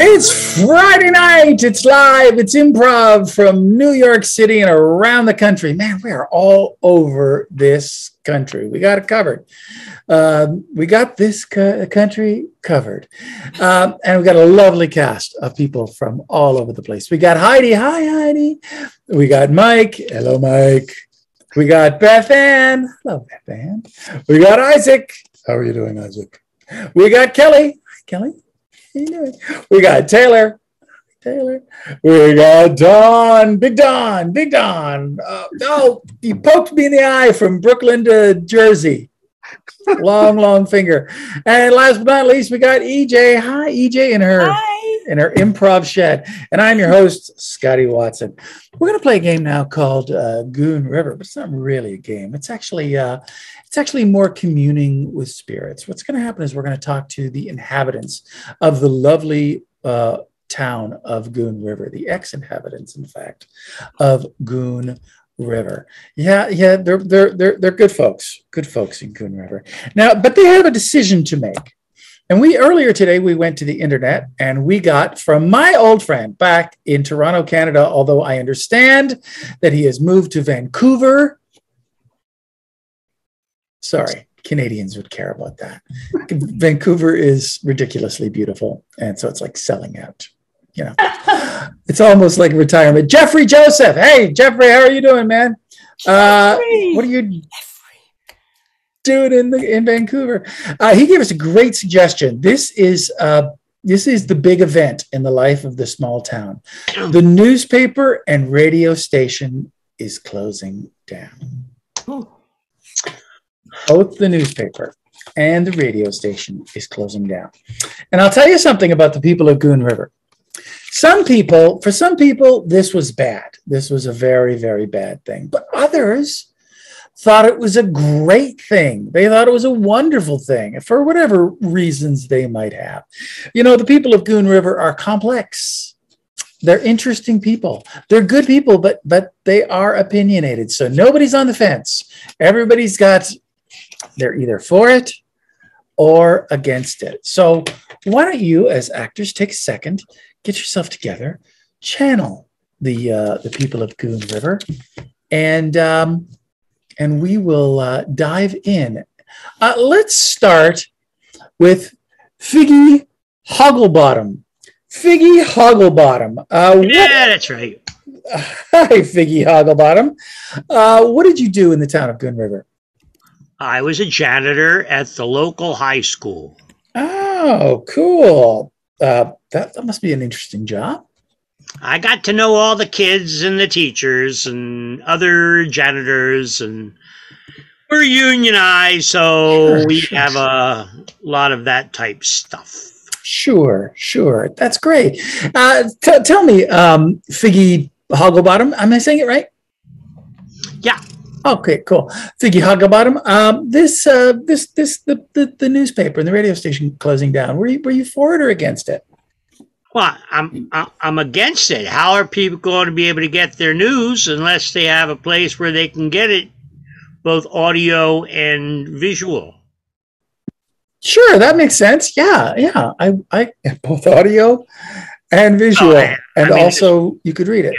It's Friday night. It's live. It's improv from New York City and around the country. Man, we are all over this country. We got it covered. We got this country covered. And we got a lovely cast of people from all over the place. We got Heidi. Hi, Heidi. We got Mike. Hello, Mike. We got Beth Ann. Hello, Beth Ann. We got Isaac. How are you doing, Isaac? We got Kellee. Kellee. How you doing? We got Taylor. Taylor. We got Don. Big Don. Big Don. Oh, he poked me in the eye from Brooklyn to Jersey. Long, long finger. And last but not least, we got EJ. Hi, EJ, in her improv shed. And I'm your host, Scotty Watson. We're going to play a game now called Goon River, but it's not really a game. It's actually more communing with spirits. What's going to happen is we're going to talk to the inhabitants of the lovely town of Goon River, the ex-inhabitants, in fact, of Goon River. Yeah, they're good folks in Goon River. Now, but they have a decision to make. And earlier today, we went to the internet and we got from my old friend back in Toronto, Canada, although I understand that he has moved to Vancouver. Sorry, Canadians would care about that. Vancouver is ridiculoly beautiful. And so it's like selling out, you know. It's almost like retirement. Jeffrey Joseph. Hey, Jeffrey, how are you doing, man? What are you doing in Vancouver? He gave us a great suggestion. This is the big event in the life of the small town. The newspaper and radio station is closing down. Both the newspaper and the radio station is closing down. And I'll tell you something about the people of Goon River. For some people, this was bad. This was a very, very bad thing. But others thought it was a great thing. They thought it was a wonderful thing for whatever reasons they might have. You know, the people of Goon River are complex. They're interesting people. They're good people, but they are opinionated. So nobody's on the fence. They're either for it or against it. So why don't you, as actors, take a second, get yourself together, channel the people of Goon River, and we will dive in. Let's start with Figgy Hogglebottom. Figgy Hogglebottom. Yeah, that's right. Hi, Figgy Hogglebottom. What did you do in the town of Goon River? I was a janitor at the local high school. Oh, cool. That must be an interesting job. I got to know all the kids and the teachers and other janitors, and we're unionized, so we have a lot of that type stuff. Sure. That's great. Tell me, Figgy Hogglebottom, am I saying it right? Yeah. Okay, cool. Figgy Hogglebottom. The newspaper and the radio station closing down. Were you for it or against it? Well, I'm against it. How are people going to be able to get their news unless they have a place where they can get it, both audio and visual? Sure, that makes sense. Yeah. I both audio and visual, also you could read it.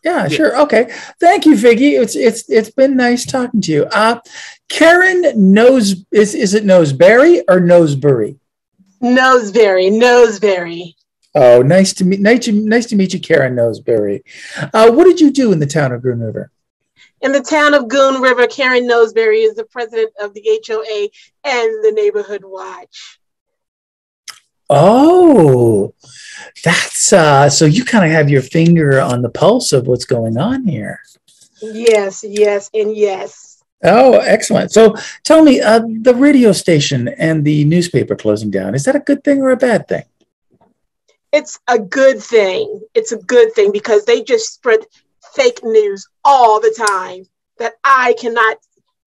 Yeah, sure. Okay. Thank you, Figgy. It's been nice talking to you. Karen is it Noseberry or Nosebury? Noseberry. Oh, nice to meet you, Karen Noseberry. What did you do in the town of Goon River? In the town of Goon River, Karen Noseberry is the president of the HOA and the Neighborhood Watch. Oh, that's so you kind of have your finger on the pulse of what's going on here. Yes, and yes. Oh, excellent. So tell me, the radio station and the newspaper closing down, is that a good thing or a bad thing? It's a good thing. It's a good thing because they just spread fake news all the time that I cannot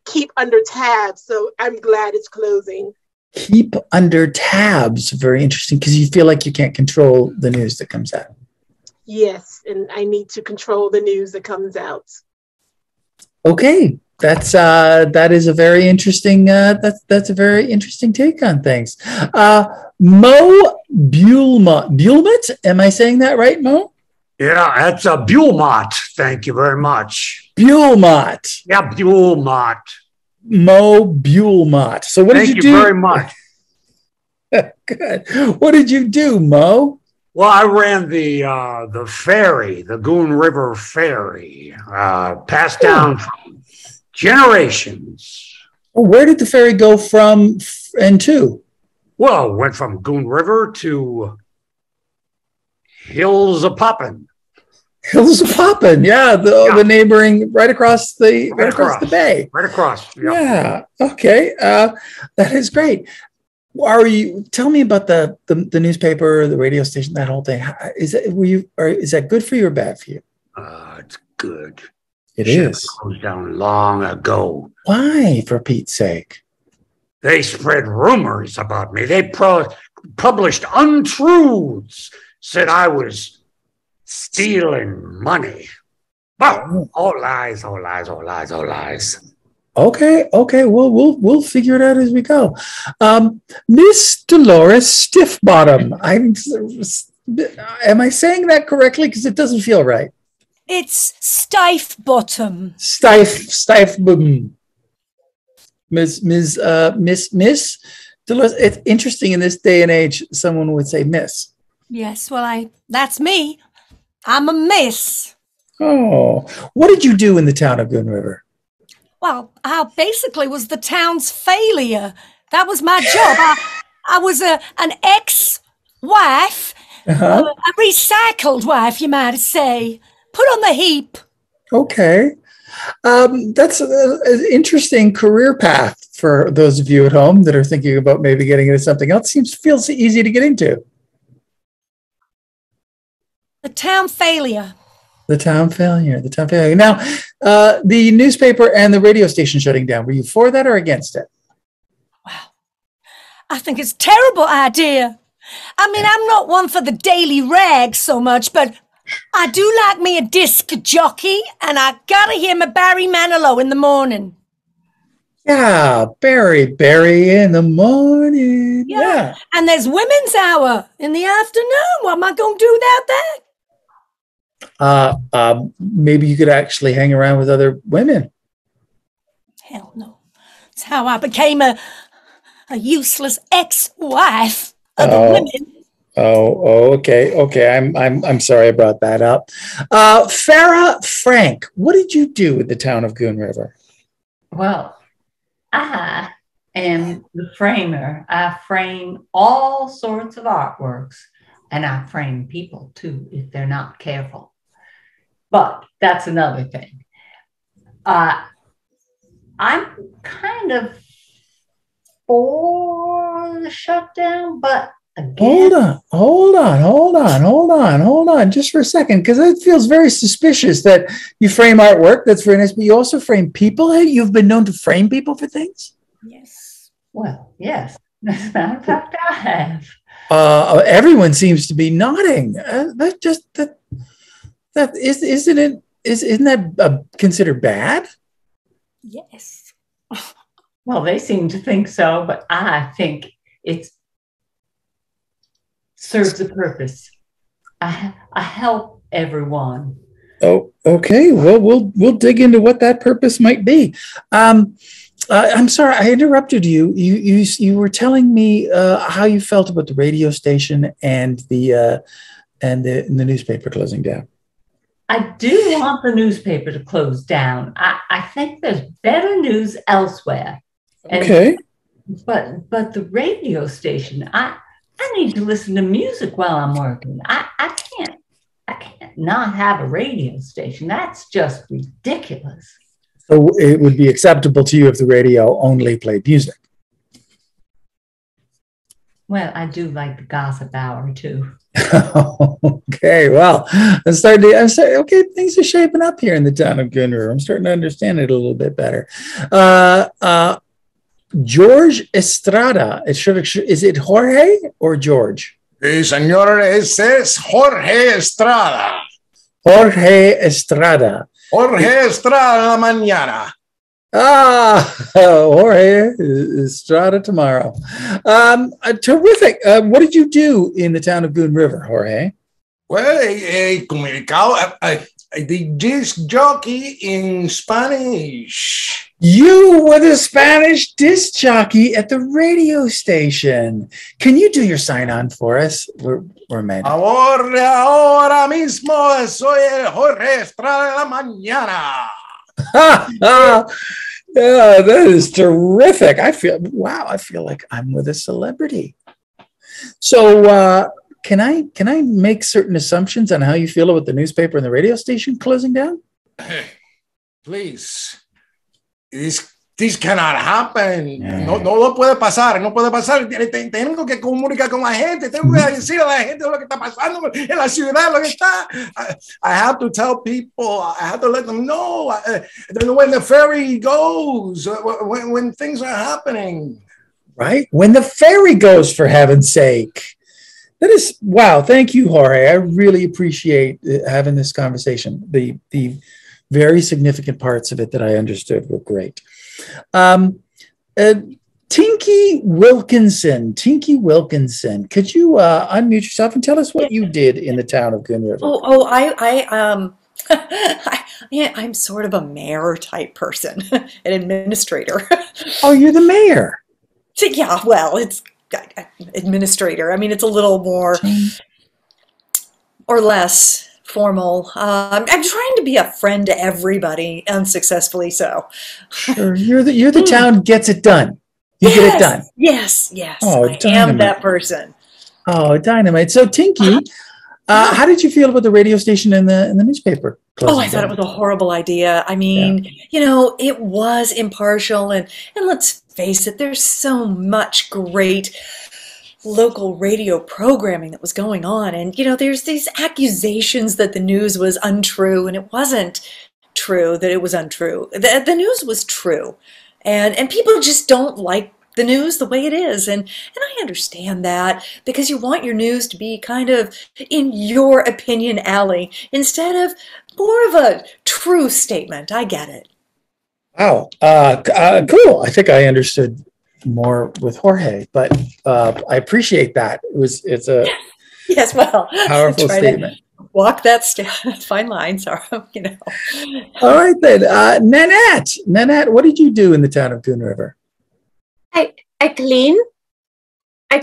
keep under tabs. So I'm glad it's closing. Keep under tabs. Very interesting, because you feel like you can't control the news that comes out. Yes, and I need to control the news that comes out. Okay, That is a very interesting that's a very interesting take on things. Mo Bulmut, am I saying that right, Mo? Yeah, that's a Bulmut. Thank you very much. Bulmut. Yeah, Bulmut. Mo Bulmut. So what did you do? Thank you very much. Good. What did you do, Mo? Well, I ran the ferry, the Goon River Ferry, passed down from generations. Where did the ferry go from and to? Well, it went from Goon River to Hills of Poppin. Hills of Poppin, yeah, the neighboring, right across the bay. Right across. Yep. Yeah. Okay. That is great. Tell me about the newspaper, the radio station, that whole thing. Is that good for you or bad for you? It's good. It is. Closed down long ago. Why, for Pete's sake? They spread rumors about me. They published untruths, said I was stealing money. Well, all lies, all lies, all lies, all lies. Okay. Well, we'll figure it out as we go. Miss Dolores Stiffbottom. Am I saying that correctly? Because it doesn't feel right. It's Stife Bottom. Stife bottom. Miss Dolores. It's interesting in this day and age. Someone would say Miss. Yes, well, that's me. I'm a miss. Oh, what did you do in the town of Goon River? Well, I basically was the town's failure. That was my job. I was an ex-wife, a recycled wife, you might say, put on the heap. Okay. That's an interesting career path for those of you at home that are thinking about maybe getting into something else. Feels easy to get into. The town failure. The town failure. Now, the newspaper and the radio station shutting down, were you for that or against it? Wow. I think it's a terrible idea. I mean, I'm not one for the daily rags so much, but I do like me a disc jockey, and I gotta hear my Barry Manilow in the morning. Yeah, Barry in the morning. Yeah. And there's Women's Hour in the afternoon. What am I going to do without that? Maybe you could actually hang around with other women. Hell no. It's how I became a useless ex-wife of the women. Okay. I'm sorry I brought that up. Farrah Frank, what did you do with the town of Goon River? Well, I am the framer. I frame all sorts of artworks, and I frame people too if they're not careful. But that's another thing. I'm kind of for the shutdown, but again, hold on, just for a second, because it feels very suspicious that you frame artwork. That's very nice, but you also frame people. Hey, you've been known to frame people for things? Yes. Well, yes. As a matter of fact, I have. Everyone seems to be nodding. Isn't that considered bad? Yes. Well, they seem to think so, but I think it serves a purpose. I help everyone. Oh, okay. Well, we'll dig into what that purpose might be. I'm sorry, I interrupted you. You were telling me how you felt about the radio station and the newspaper closing down. I do want the newspaper to close down. I think there's better news elsewhere. Okay. But the radio station, I need to listen to music while I'm working. I can't not have a radio station. That's just ridiculous. So it would be acceptable to you if the radio only played music? Well, I do like the gossip hour too. Okay, well, okay, things are shaping up here in the town of Goon River. I'm starting to understand it a little bit better. George Estrada. Is it Jorge or George? Sí, señor, ese es Jorge Estrada. Jorge Estrada. Jorge Estrada mañana. Jorge Estrada tomorrow. Terrific. What did you do in the town of Goon River, Jorge? Well, comunicado, the disc jockey in Spanish. You were the Spanish disc jockey at the radio station. Can you do your sign-on for us? We're mad. Ahora mismo soy el Jorge Estrada de la mañana. Yeah, that is terrific. I feel like I'm with a celebrity. So can I make certain assumptions on how you feel about the newspaper and the radio station closing down? Please. This cannot happen. Yeah. No puede pasar. No puede pasar. Tengo que comunicar con la gente. Tengo que decir a la gente lo que está pasando en la ciudad, lo que está. I have to tell people. I have to let them know when the ferry goes, when things are happening. Right? When the ferry goes, for heaven's sake. That is, wow. Thank you, Jorge. I really appreciate having this conversation. The very significant parts of it that I understood were great. Tinky Wilkinson, could you unmute yourself and tell us what you did in the town of Goon River? I'm sort of a mayor type person, an administrator. Oh, you're the mayor. Yeah, well, it's administrator. I mean, it's a little more or less formal. I'm trying to be a friend to everybody, unsuccessfully so. Sure, you're the town gets it done. You get it done. Yes. Oh, I am that person. Oh, dynamite! So, Tinky, how did you feel about the radio station and the newspaper? I thought it was a horrible idea. I mean, it was impartial, and let's face it, there's so much great local radio programming that was going on, and there's these accusations that the news was untrue, and it wasn't true that it was untrue. The news was true, and people just don't like the news the way it is, and I understand that, because you want your news to be kind of in your opinion alley instead of more of a true statement. I get it. Wow, cool. I think I understood more with Jorge, but I appreciate that. It's a yes, well, powerful statement. Walk that fine line, sorry, All right then, Nanette, what did you do in the town of Goon River? I clean. I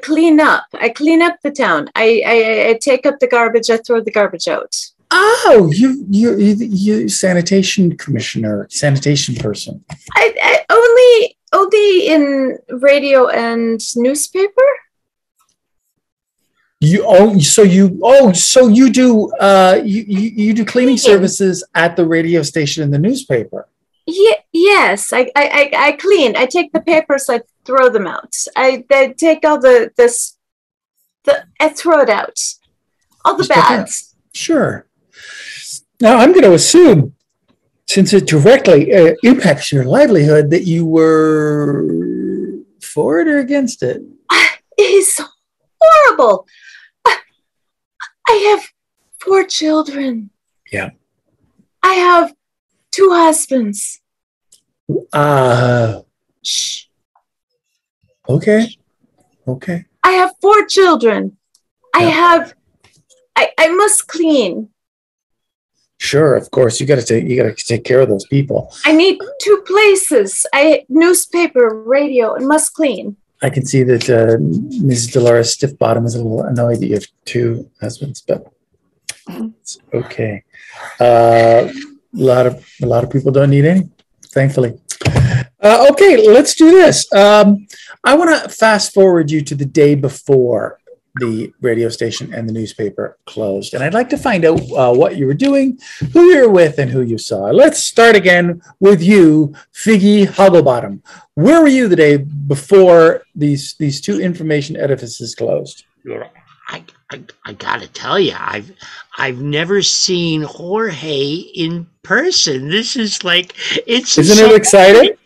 clean up. I clean up the town. I take up the garbage. I throw the garbage out. Oh, you sanitation commissioner, sanitation person. I only in radio and newspaper. So you do you do cleaning services at the radio station and the newspaper. Yes, I clean. I take the papers. I throw them out. I take all the I throw it out. All the bags. Sure. Now I'm going to assume, since it directly impacts your livelihood, that you were for it or against it. It's horrible. I have 4 children. Yeah. I have 2 husbands. Shh. Okay. I have 4 children. Yeah. I must clean. Sure, of course. You got to take care of those people. I need 2 places. Newspaper, radio, and must clean. I can see that Mrs. Dolores Stiffbottom is a little annoyed that you have 2 husbands, but it's okay. A lot of people don't need any, thankfully. Okay, let's do this. I want to fast forward you to the day before the radio station and the newspaper closed, and I'd like to find out what you were doing, who you were with, and who you saw. Let's start again with you, Figgy Hugglebottom. Where were you the day before these 2 information edifices closed? I gotta tell you, I've never seen Jorge in person. This is like Isn't it exciting?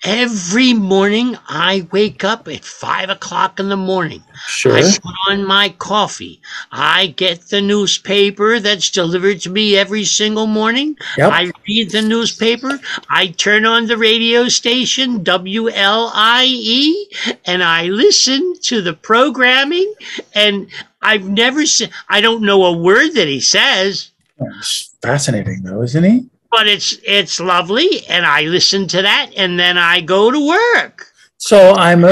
Every morning I wake up at 5 o'clock in the morning. Sure. I put on my coffee. I get the newspaper that's delivered to me every single morning. Yep. I read the newspaper. I turn on the radio station, WLIE, and I listen to the programming. And I've never seen, I don't know a word that he says. It's fascinating, though, isn't he? But it's lovely, and I listen to that, and then I go to work. So I'm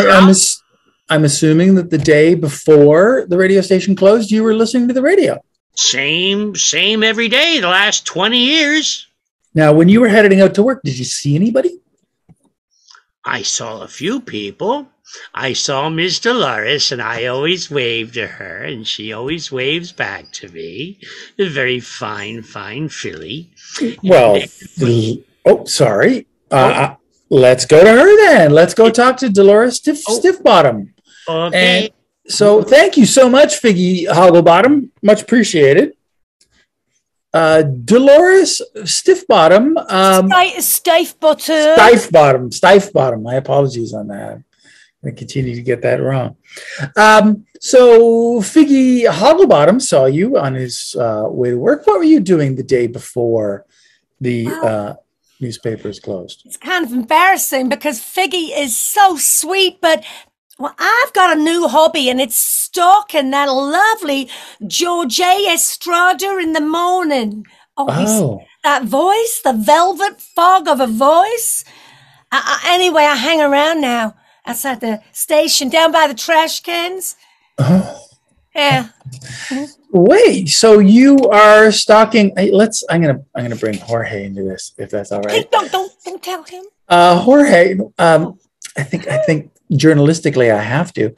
assuming that the day before the radio station closed, you were listening to the radio. Same every day, the last 20 years. Now, when you were heading out to work, did you see anybody? I saw a few people. I saw Miss Dolores, and I always wave to her, and she always waves back to me. A very fine filly. Well, sorry. Let's go to her then. Let's go talk to Dolores Stiffbottom. Okay. And so thank you so much, Figgy Hogglebottom. Much appreciated. Dolores Stiffbottom. Stifebottom. My apologies on that. I continue to get that wrong. So Figgy Hogglebottom saw you on his way to work. What were you doing the day before the newspapers closed? It's kind of embarrassing because Figgy is so sweet, but I've got a new hobby, and it's stalking that lovely Georgie Estrada in the morning. That voice, the velvet fog of a voice. Anyway, I hang around now outside the station, down by the trash cans. Oh. Yeah. Wait, so you are stalking? I'm gonna bring Jorge into this, if that's all right. Hey, don't tell him. Jorge, I think journalistically I have to.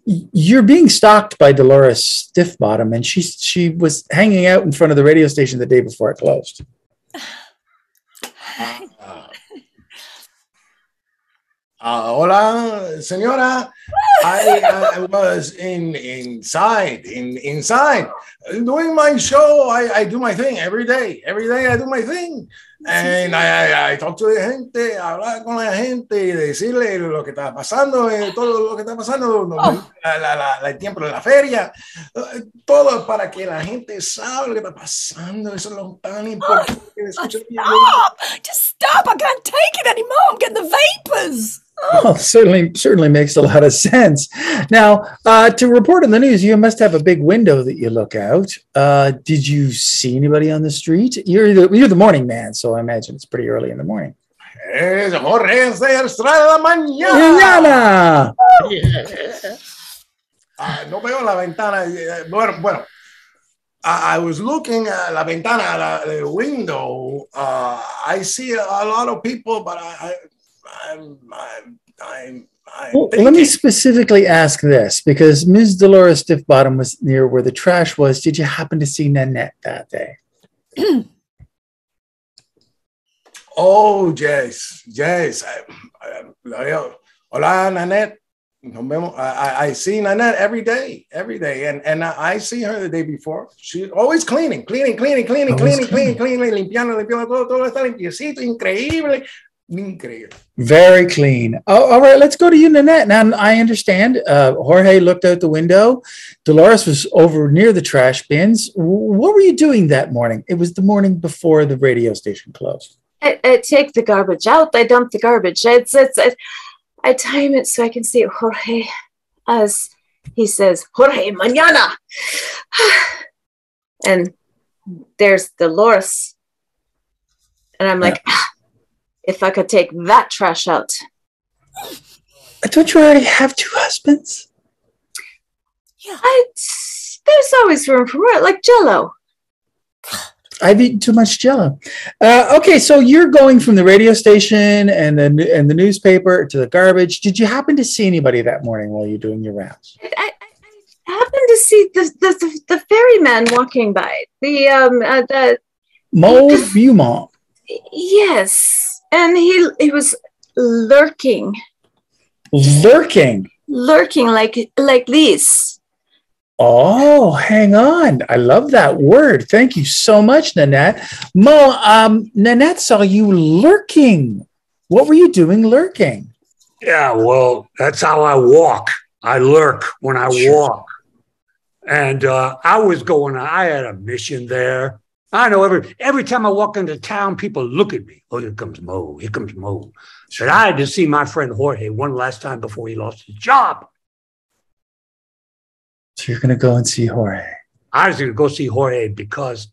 You're being stalked by Dolores Stiffbottom, and she was hanging out in front of the radio station the day before it closed. Hola, señora. I was inside doing my show. I do my thing every day. Every day I do my thing. And I talk to the gente, hablar con la gente, decirle lo que está pasando, todo lo que está pasando, el tiempo de la feria, todo para que la gente sabe lo que está pasando. Eso es lo tan importante. Just stop! I can't take it anymore. I'm getting the vapors. Well, certainly makes a lot of sense. Now, to report on the news, you must have a big window that you look out. Did you see anybody on the street? You're the morning man, so I imagine it's pretty early in the morning. Es Jorge de Estrada mañana. No veo la ventana. Bueno. I was looking at la ventana, the window. I see a lot of people, but let me specifically ask this, because Ms. Dolores Stiffbottom was near where the trash was. Did you happen to see Nanette that day? Oh, yes. Hola, Nanette. I see Nanette every day, and I see her the day before. She's always cleaning, limpiando, todo está limpiecito, increíble. Very clean. Oh, all right, let's go to you, Nanette. Now, I understand Jorge looked out the window. Dolores was over near the trash bins. What were you doing that morning? It was the morning before the radio station closed. I take the garbage out. I dump the garbage. I time it so I can see Jorge as he says, Jorge, mañana. And there's Dolores. And I'm like, if I could take that trash out. Don't you already have two husbands? Yeah. There's always room for more, like Jell-O. I've eaten too much Jell-O. Okay, so you're going from the radio station and the newspaper to the garbage. Did you happen to see anybody that morning while you're doing your rounds? I happened to see the ferryman walking by. The Mo Beaumont. Yes, and he was lurking. Lurking like this. Oh, hang on. I love that word. Thank you so much, Nanette. Mo, Nanette saw you lurking What were you doing lurking? Yeah, well, that's how I walk. I lurk when I walk. And I had a mission there. I know every time I walk into town, people look at me. Oh, here comes Mo. Here comes Mo. But I had to see my friend Jorge one last time before he lost his job. So you're going to go and see Jorge. I was going to go see Jorge because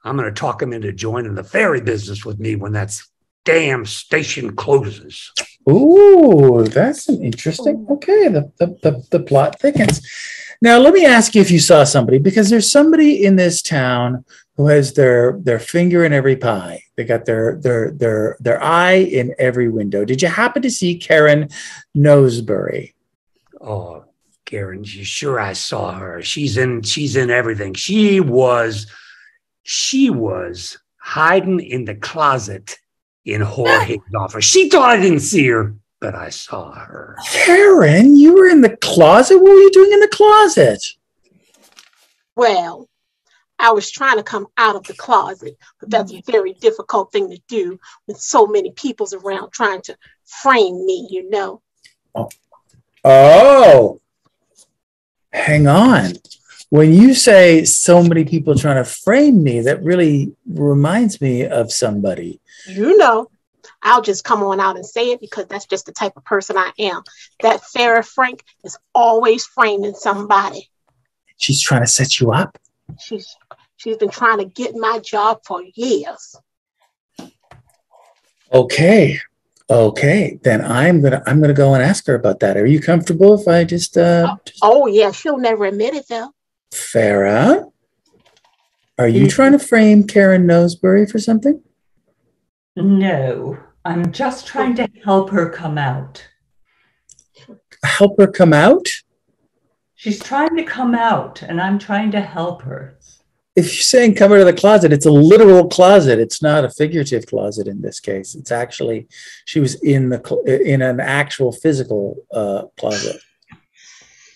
I'm going to talk him into joining the ferry business with me when that damn station closes. Ooh, that's an interesting. Okay, the plot thickens. Now, let me ask you if you saw somebody, because there's somebody in this town who has their finger in every pie. They got their eye in every window. Did you happen to see Karen Nosebury? Oh, Karen, sure I saw her. She's in everything. She was hiding in the closet in Jorge's office. She thought I didn't see her, but I saw her. Karen, you were in the closet? What were you doing in the closet? Well, I was trying to come out of the closet, but that's a very difficult thing to do when so many people's around trying to frame me, you know. Oh, hang on. When you say so many people trying to frame me, that really reminds me of somebody. You know, I'll just come on out and say it because that's just the type of person I am. That Farrah Frank is always framing somebody. She's trying to set you up. She's been trying to get my job for years. Okay. Then I'm gonna go and ask her about that. Are you comfortable if I just Oh yeah, she'll never admit it though. Farrah, are you trying to frame Karen Nosebury for something? No, I'm just trying to help her come out. Help her come out? She's trying to come out, and I'm trying to help her. If you're saying come out of the closet, it's a literal closet. It's not a figurative closet in this case. It's actually, she was in an actual physical closet.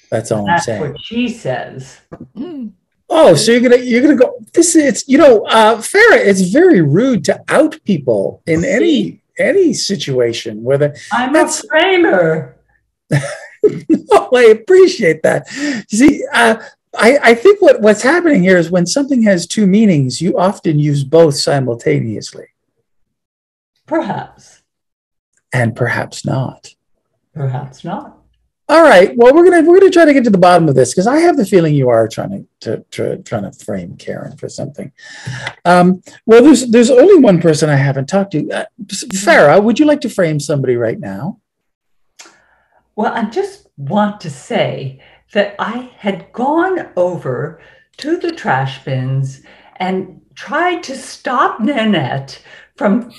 That's all I'm saying. That's what she says. Oh, so you're gonna go. Farrah, it's very rude to out people in any situation. Whether I'm a framer. No, I appreciate that. You see, I think what's happening here is when something has two meanings, you often use both simultaneously. Perhaps. And perhaps not. Perhaps not. All right. Well, we're gonna try to get to the bottom of this because I have the feeling you are trying to frame Karen for something. Well, there's only one person I haven't talked to. Farrah, would you like to frame somebody right now? Well, I just want to say that I had gone over to the trash bins and tried to stop Nanette from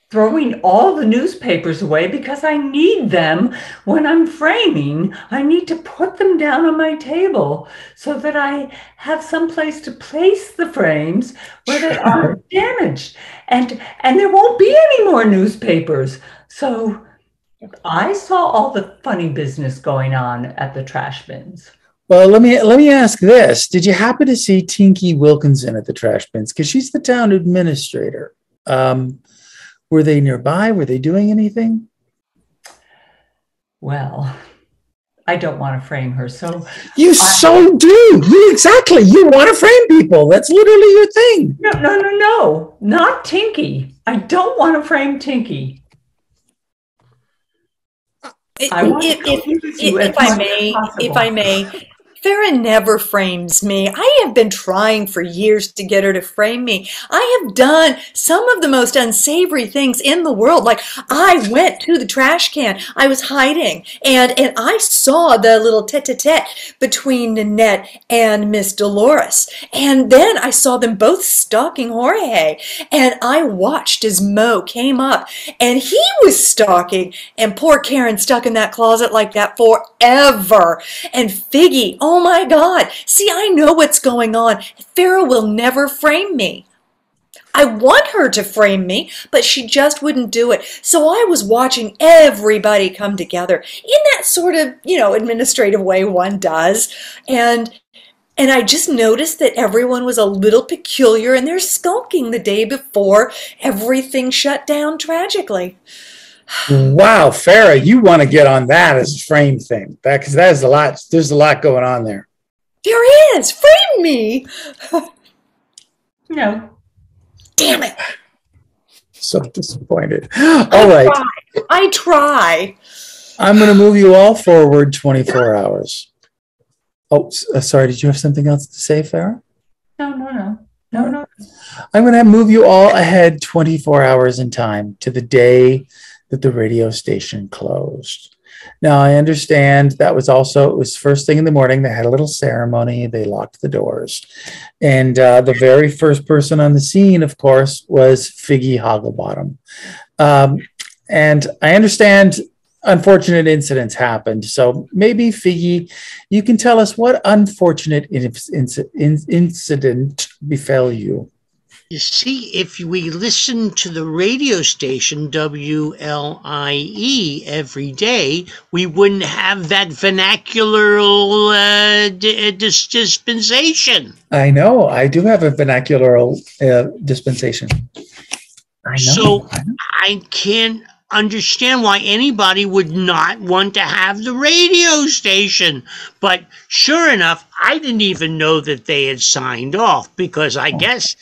throwing all the newspapers away because I need them when I'm framing. I need to put them down on my table so that I have some place to place the frames where they aren't damaged. And there won't be any more newspapers. So I saw all the funny business going on at the trash bins. Well, let me ask this. Did you happen to see Tinky Wilkinson at the trash bins? Because she's the town administrator. Were they nearby? Were they doing anything? Well, I don't want to frame her. So you so do. Exactly. You want to frame people. That's literally your thing. No. Not Tinky. I don't want to frame Tinky. If I may, Farrah never frames me. I have been trying for years to get her to frame me. I have done some of the most unsavory things in the world. Like, I went to the trash can. I was hiding, and I saw the little tete-a-tete between Nanette and Miss Dolores. And then I saw them both stalking Jorge. And I watched as Mo came up, and he was stalking. And poor Karen stuck in that closet like that forever. And Figgy, oh my God. See, I know what's going on. Farrah will never frame me. I want her to frame me, but she just wouldn't do it. So I was watching everybody come together in that sort of, administrative way one does. And And I just noticed that everyone was a little peculiar in their skulking the day before everything shut down tragically. Wow, Farah, you want to get on that as a frame thing. Because that is a lot. There's a lot going on there. There is. Frame me. No. Damn it. So disappointed. All right. I try. I'm going to move you all forward 24 hours. Oh, sorry. Did you have something else to say, Farah? No. I'm going to move you all ahead 24 hours in time to the day that the radio station closed. Now, I understand that was it was first thing in the morning. They had a little ceremony. They locked the doors. And the very first person on the scene, of course, was Figgy Hogglebottom. And I understand unfortunate incidents happened. So maybe, Figgy, you can tell us what unfortunate incident befell you. You see, if we listened to the radio station WLIE every day, we wouldn't have that vernacular dispensation. I know. I do have a vernacular dispensation. I know. So I can't understand why anybody would not want to have the radio station. But sure enough, I didn't even know that they had signed off, because I guess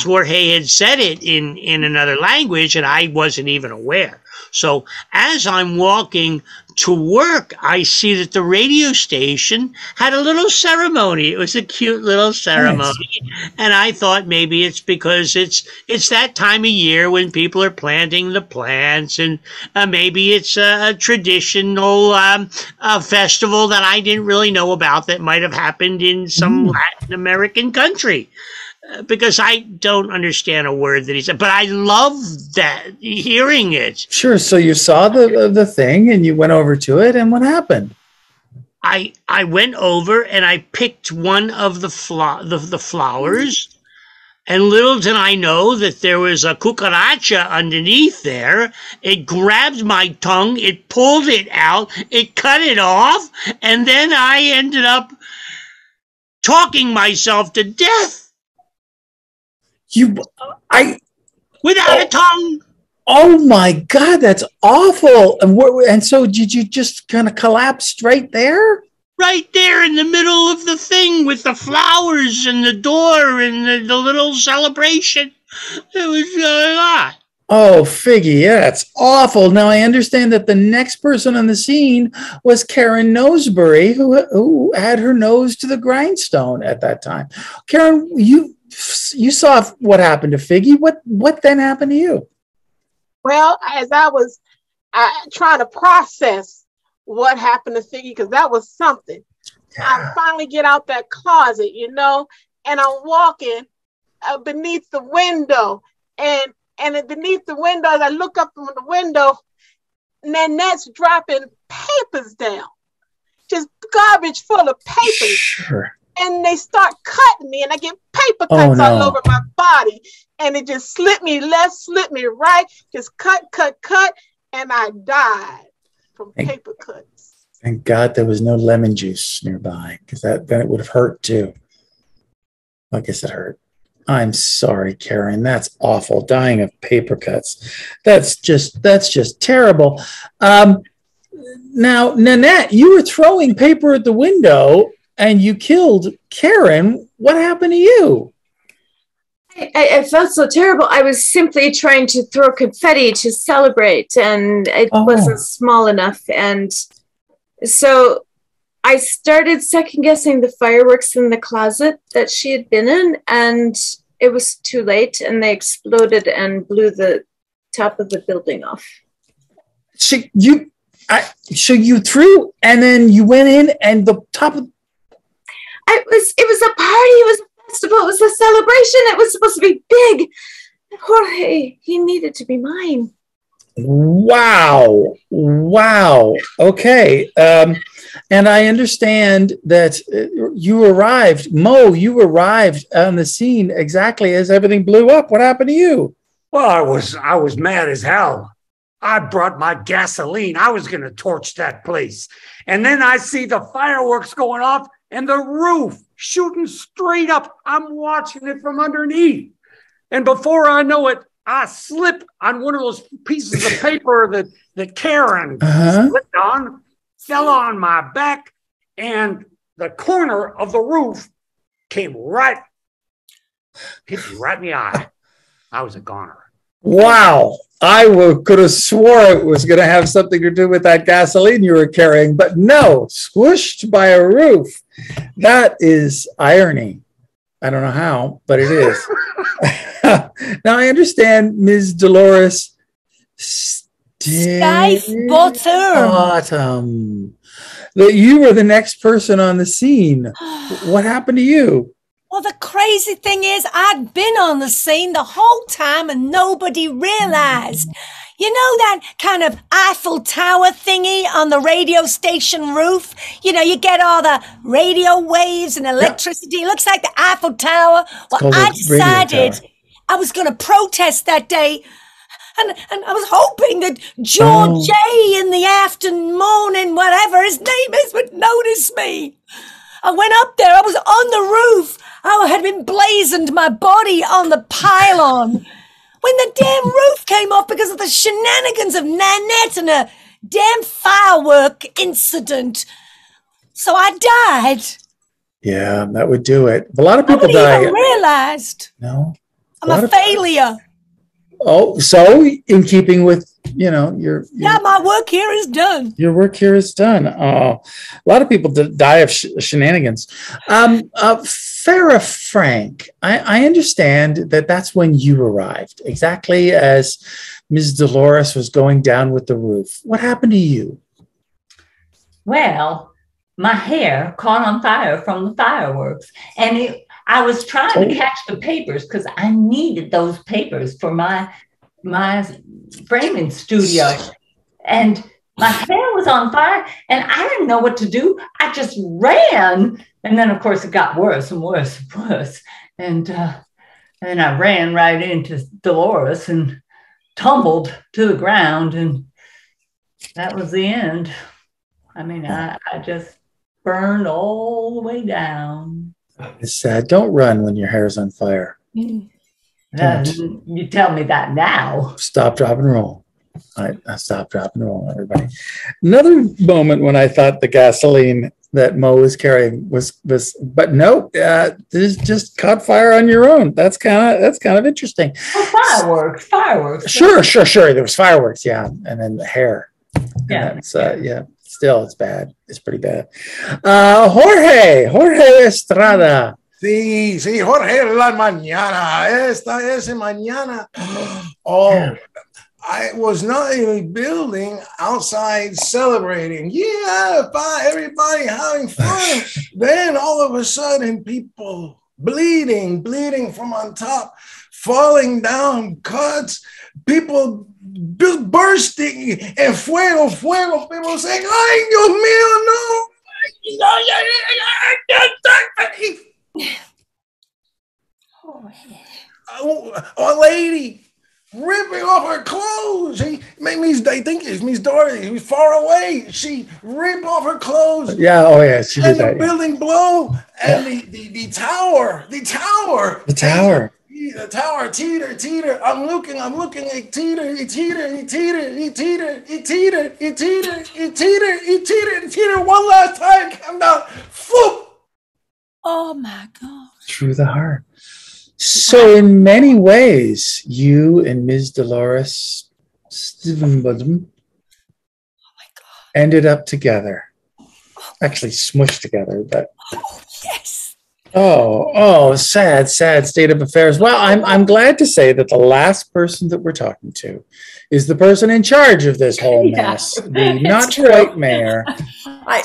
Jorge had said it in another language and I wasn't even aware. So as I'm walking to work, I see that the radio station had a little ceremony. It was a cute little ceremony. Nice. And I thought maybe it's because it's that time of year when people are planting the plants, and maybe it's a traditional festival that I didn't really know about that might have happened in some Latin American country. Because I don't understand a word that he said, but I love that, hearing it. Sure. So you saw the thing and you went over to it, and what happened? I went over and I picked one of the flowers, and little did I know that there was a cucaracha underneath there. It grabbed my tongue, it pulled it out, it cut it off, and then I ended up talking myself to death. Without a tongue. Oh my God, that's awful. And so did you just kind of collapse right there? Right there in the middle of the thing with the flowers and the door and the little celebration. It was a lot. Oh, Figgy, yeah, that's awful. Now, I understand that the next person on the scene was Karen Noseberry, who had her nose to the grindstone at that time. Karen, you saw what happened to Figgy. What then happened to you? Well, as I was trying to process what happened to Figgy, because that was something. Yeah. I finally get out that closet, and I'm walking beneath the window, and beneath the window, as I look up from the window, Nanette's dropping papers down, just garbage full of papers. Sure. And they start cutting me, and I get paper cuts all over my body. And it just slit me left, slit me right, just cut, and I died from paper cuts. Thank God there was no lemon juice nearby, because then it would have hurt too. I guess it hurt. I'm sorry, Karen. That's awful. Dying of paper cuts. That's just terrible. Now, Nanette, you were throwing paper at the window, and you killed Karen. What happened to you? I felt so terrible. I was simply trying to throw confetti to celebrate, and it wasn't small enough. And so I started second-guessing the fireworks in the closet that she had been in, and it was too late, and they exploded and blew the top of the building off. So you threw, and then you went in, and the top of... It was a party. It was a festival. It was a celebration. It was supposed to be big. Jorge, he needed to be mine. Wow. Okay. And I understand that you arrived on the scene exactly as everything blew up. What happened to you? Well, I was mad as hell. I brought my gasoline. I was going to torch that place. And then I see the fireworks going off, and the roof shooting straight up. I'm watching it from underneath. And before I know it, I slip on one of those pieces of paper that Karen slipped on, fell on my back, and the corner of the roof hit me right in the eye. I was a goner. Wow. Could have swore it was going to have something to do with that gasoline you were carrying, but no, squished by a roof. That is irony. I don't know how, but it is. Now, I understand Ms. Dolores Bottom, that you were the next person on the scene. What happened to you? Well, the crazy thing is, I'd been on the scene the whole time and nobody realized. You know that kind of Eiffel Tower thingy on the radio station roof? You know, you get all the radio waves and electricity. It looks like the Eiffel Tower. Well, I decided I was going to protest that day. And I was hoping that George J. in the afternoon, whatever his name is, would notice me. I went up there. I was on the roof. I had emblazoned my body on the pylon. When the damn roof came off because of the shenanigans of Nanette and a damn firework incident. So I died. Yeah, that would do it. A lot of people die. I didn't even realized. No. I'm a failure. Oh, so in keeping with, your my work here is done. Your work here is done. Oh, a lot of people die of shenanigans. Farrah Frank, I understand that that's when you arrived, exactly as Ms. Dolores was going down with the roof. What happened to you? Well, my hair caught on fire from the fireworks, and I was trying to catch the papers because I needed those papers for my framing studio. And my hair was on fire and I didn't know what to do. I just ran. And then, of course, it got worse and worse and worse. And then I ran right into Dolores and tumbled to the ground. And that was the end. I mean, I just burned all the way down. It's sad. Don't run when your hair's on fire. You tell me that now. Stop, drop, and roll. I stop, drop, and roll, everybody. Another moment when I thought the gasoline that Mo was carrying was but no, this just caught fire on your own. That's kind of interesting. Oh, fireworks. Sure. There was fireworks, yeah, and then the hair. Yeah, Still, it's bad. It's pretty bad. Jorge Estrada. Sí, Jorge, la mañana. Esta es mañana. I was not in a building outside celebrating. Yeah, everybody having fun. Then all of a sudden, people bleeding from on top, falling down, cuts, people bursting, and fuego, people saying, ay, Dios mío, no. A lady ripping off her clothes. I think it's Miss Dorothy, who's far away. She ripped off her clothes. Yeah, she did that. And the building blow, and the tower. The tower, teeter. I'm looking at teeter. It teeter one last time. Come down. Floop. Oh my God. Through the heart. So in many ways, you and Ms. Dolores ended up together. Actually smushed together, but yes. Oh, sad state of affairs. Well, I'm glad to say that the last person that we're talking to is the person in charge of this whole mess. The not quite mayor.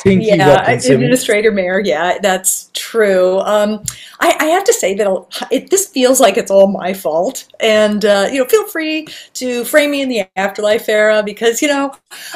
Administrator mayor. Yeah, that's true. I have to say that this feels like it's all my fault. And, feel free to frame me in the afterlife era because,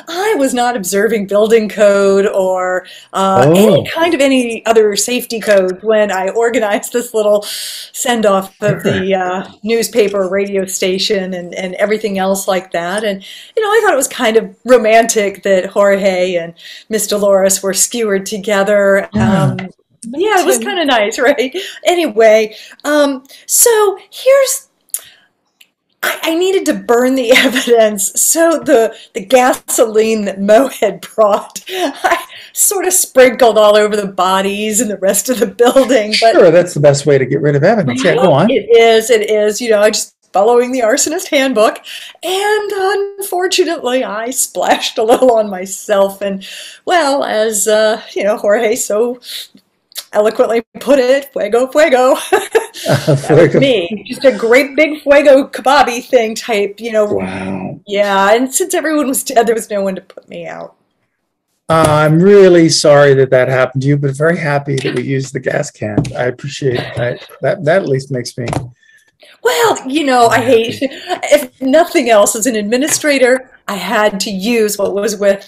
I was not observing building code or any other safety code when I organized this little send-off of the newspaper, radio station, and everything else like that. And, I thought it was kind of romantic that Jorge and Miss Dolores were skewered together. Yeah, it was kind of nice, right? Anyway, so here's, I needed to burn the evidence. So the gasoline that Mo had brought, I sort of sprinkled all over the bodies and the rest of the building. But Sure, that's the best way to get rid of evidence. Yeah, go on. it is. You know, I just following the arsonist handbook, and unfortunately, I splashed a little on myself. And well, as you know, Jorge so eloquently put it, fuego, fuego. That was me. Just a great big fuego kababi thing type, you know. Wow. Yeah, and since everyone was dead, there was no one to put me out. I'm really sorry that happened to you, but very happy that we used the gas can. I appreciate that. That at least makes me. Well, you know, I hate, if nothing else, as an administrator, I had to use what was within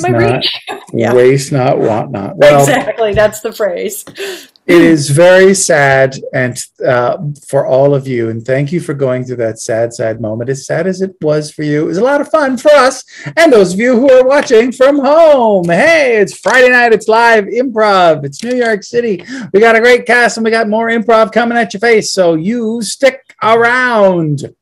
my reach. Yeah. Waste not, want not. Well, exactly, that's the phrase. It is very sad, and for all of you, and thank you for going through that sad moment. As sad as it was for you, it was a lot of fun for us and those of you who are watching from home. Hey, it's Friday night. It's live improv. It's New York City. We got a great cast, and we got more improv coming at your face, so you stick around.